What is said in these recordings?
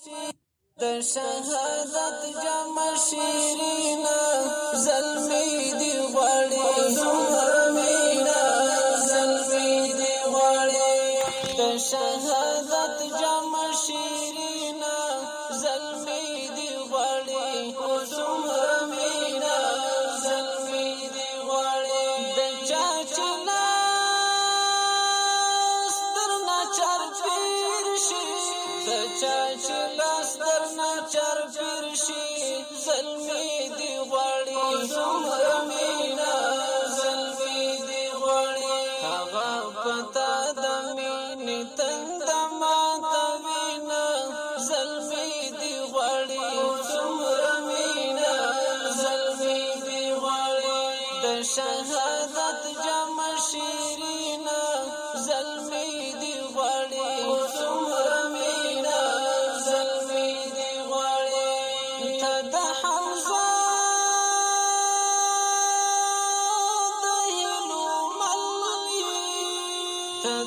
د شهادت جام شیرینا زلمی دی غواړي څومره مینا زلمی دی غواړي د شهادت جام شیرینا زلمی دی غواړي څومره مینا زلمی دی غواړي د چا چلا ستر ناچار پیر شي د چا چلا چر پیر شي زلمی دی غواړي څومره مینا زلمی دی غواړي هغه پتا د مینې تند ماته وینا زلمی دی غواړي څومره مینا زلمی دی غواړي د شهادت جام شیرینا زلمی دی غواړي څومره مینا زلمی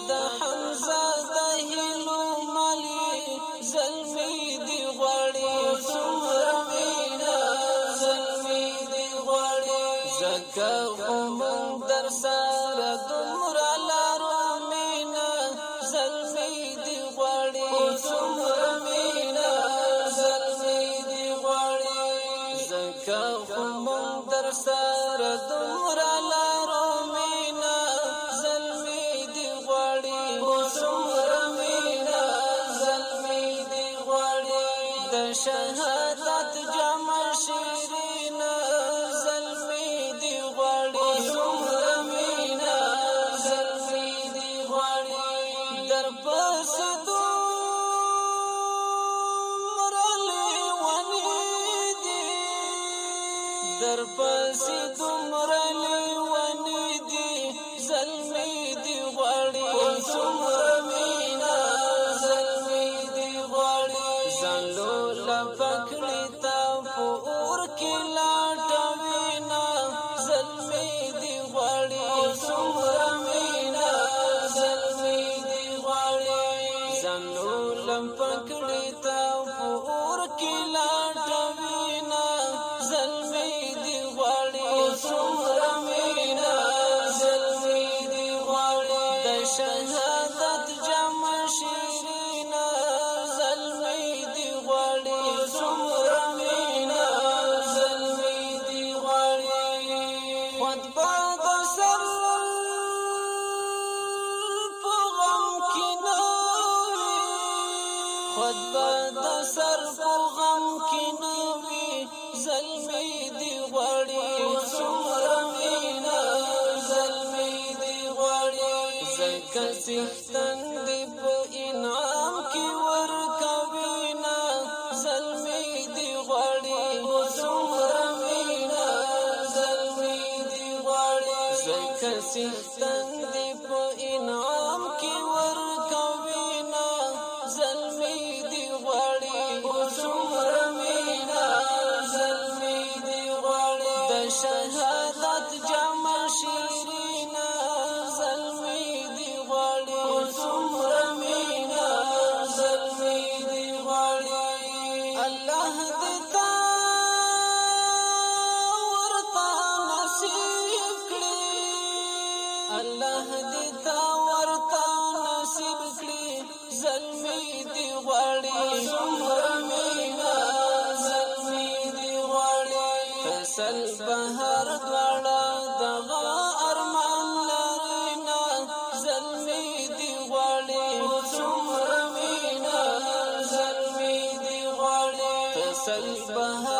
د حمزه د هلو ملي زلمی دی غواړي څومره مینا زلمی دی غواړي زکه موږ در سره دومره لارو مینا زلمی دی غواړي څومره مینا زلمی دی غواړي زکه موږ در سره دومره لارو مینا شهادت جام شیرینا زلمی دی غواړي څومره مینا زلمی دی غواړي در پس دومره لیونی دی در پس دومره لیونی دی زلمی دی غواړي څومره مینا زلمی دی غواړي زلو پکړی تا پور کې لاټوینا زلمی دی غواړي څومره مینا زلمی دی غواړي زنو لم پکړی تا پور کې لاټوینا زلمی دی غواړي څومره مینا زلمی دی غواړي د شهادت جام شیرینا زلمی دی غواړي څومره مینا زلمی دی غواړي خطبه د سر په غم کې نه وي خطبه د سر په غم کې نه وي زلمی دی غواړي څومره مینا زلمی دی غواړي زکه څښتن دی په انعام کې ورکوینا زلمی دی غواړي څومره مینا زلمی دی غواړي زکه څښتن دی په انعام کې ورکوینا زلمی دی غواړي څومره مینا زلمی دی غواړي د شهادت جام شیرینا زلمی دی غواړي څومره مینا زلمی دی غواړي الله دې تا ورته نصیب کړي الله دې تا ورته نصیب کړي زلمی دی غواړي څومره مینا زلمی دی غواړي فصل بهر دواړه دغه ارمان لرینا زلمی دی غواړي څومره مینا زلمی دی غواړي فصل بهر